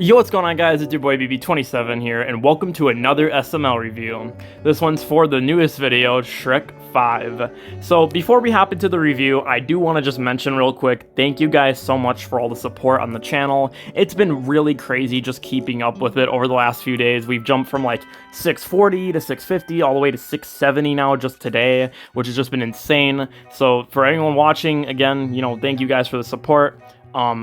Yo, what's going on, guys? It's your boy BB27 here, and welcome to another SML review. This one's for the newest video, Shrek 5. So before we hop into the review, I do want to just mention real quick, thank you guys so much for all the support on the channel. It's been really crazy just keeping up with it over the last few days. We've jumped from like 640 to 650 all the way to 670 now just today, which has just been insane. So for anyone watching, again, thank you guys for the support.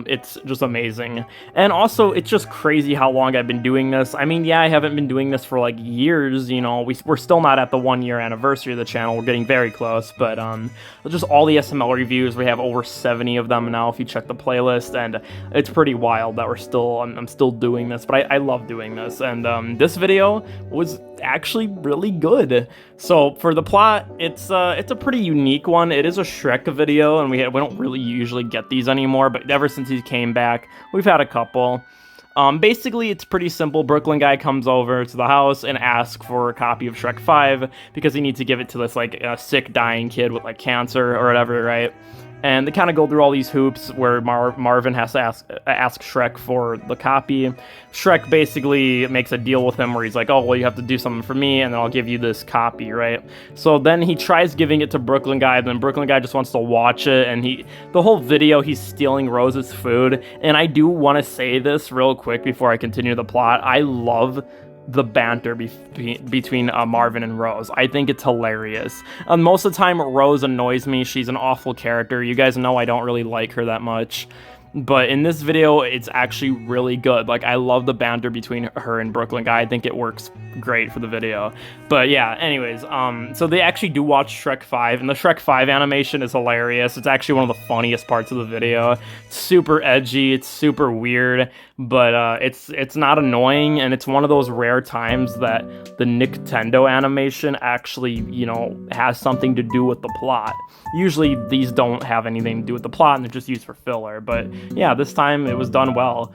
It's just amazing. And also, it's just crazy how long I've been doing this. I mean, yeah, I haven't been doing this for like years, we're still not at the 1 year anniversary of the channel. We're getting very close, but just all the SML reviews, we have over 70 of them now if you check the playlist, and it's pretty wild that I'm still doing this, but I love doing this. And this video was actually really good. So for the plot, it's a pretty unique one. It is a Shrek video, and we don't really usually get these anymore, but ever since he came back, we've had a couple. Basically, it's pretty simple. Brooklyn guy comes over to the house and asks for a copy of Shrek 5 because he needs to give it to this like sick, dying kid with like cancer or whatever, right? And they kind of go through all these hoops where Marvin has to ask Shrek for the copy. Shrek basically makes a deal with him where he's like, oh, well, you have to do something for me, and then I'll give you this copy, right? So then he tries giving it to Brooklyn guy, then Brooklyn guy just wants to watch it, and the whole video, he's stealing Rose's food. And I do want to say this real quick before I continue the plot. I love the banter between Marvin and Rose. I think it's hilarious. Most of the time, Rose annoys me. She's an awful character. You guys know I don't really like her that much. But in this video, it's actually really good. Like, I love the banter between her and Brooklyn guy. I think it works great for the video. But yeah, anyways, so they actually do watch Shrek 5, and the Shrek 5 animation is hilarious. It's actually one of the funniest parts of the video. It's super edgy, it's super weird, but it's not annoying, and it's one of those rare times that the Nintendo animation actually, has something to do with the plot. Usually these don't have anything to do with the plot, and they're just used for filler, but yeah, this time it was done well.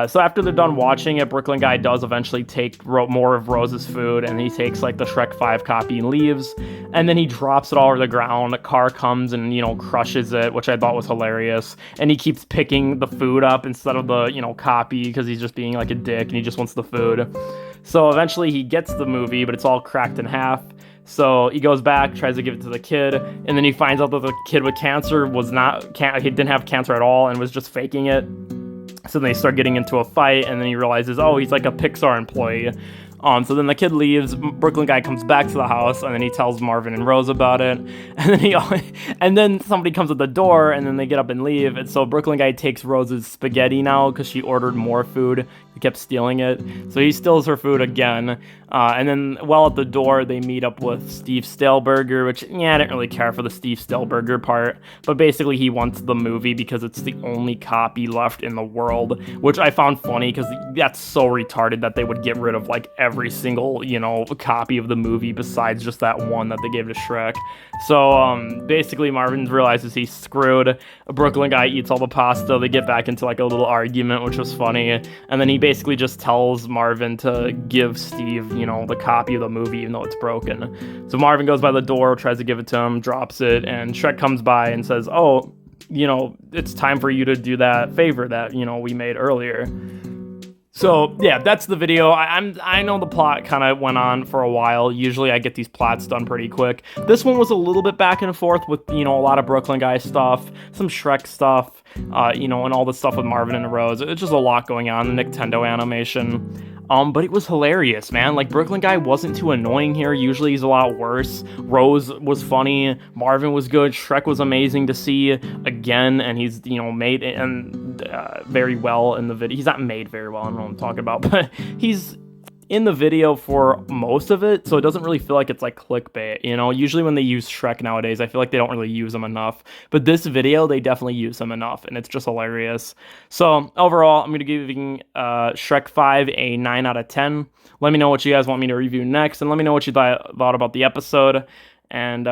So after they're done watching it, Brooklyn guy does eventually take more of Rose's food, and he takes like the Shrek 5 copy and leaves, and then he drops it all over the ground. A car comes and, crushes it, which I thought was hilarious, and he keeps picking the food up instead of the, copy, because he's just being like a dick, and he just wants the food. So eventually he gets the movie, but it's all cracked in half. So he goes back, tries to give it to the kid, and then he finds out that the kid with cancer he didn't have cancer at all and was just faking it. So then they start getting into a fight, and then he realizes, oh, he's like a Pixar employee. So then the kid leaves, Brooklyn guy comes back to the house, and then he tells Marvin and Rose about it, and then somebody comes at the door, and then they get up and leave, and so Brooklyn guy takes Rose's spaghetti now, because she ordered more food. He kept stealing it, so he steals her food again, and then while at the door, they meet up with Steve Staleberger, which, yeah, I didn't really care for the Steve Staleberger part, but basically he wants the movie because it's the only copy left in the world, which I found funny, because that's so retarded that they would get rid of, like, every single, copy of the movie besides just that one that they gave to Shrek. So, basically Marvin realizes he's screwed. A Brooklyn guy eats all the pasta. They get back into like a little argument, which was funny. And then he basically just tells Marvin to give Steve, the copy of the movie, even though it's broken. So Marvin goes by the door, tries to give it to him, drops it, and Shrek comes by and says, oh, it's time for you to do that favor that, we made earlier. So yeah, that's the video. I know the plot kind of went on for a while. Usually I get these plots done pretty quick. This one was a little bit back and forth with, a lot of Brooklyn guy stuff, some Shrek stuff, and all the stuff with Marvin and Rose. It's just a lot going on, the Nintendo animation. But it was hilarious, man. Like, Brooklyn guy wasn't too annoying here. Usually he's a lot worse. Rose was funny. Marvin was good. Shrek was amazing to see again, and he's, made very well in the video. He's not made very well, I don't know what I'm talking about, but he's in the video for most of it, so it doesn't really feel like it's like clickbait, Usually when they use Shrek nowadays, I feel like they don't really use him enough, but this video, they definitely use him enough, and it's just hilarious. So overall, I'm going to give Shrek 5 a 9 out of 10. Let me know what you guys want me to review next, and let me know what you thought about the episode, and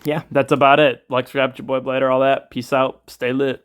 yeah, that's about it. Like, subscribe to your boy Blader, all that. Peace out, stay lit.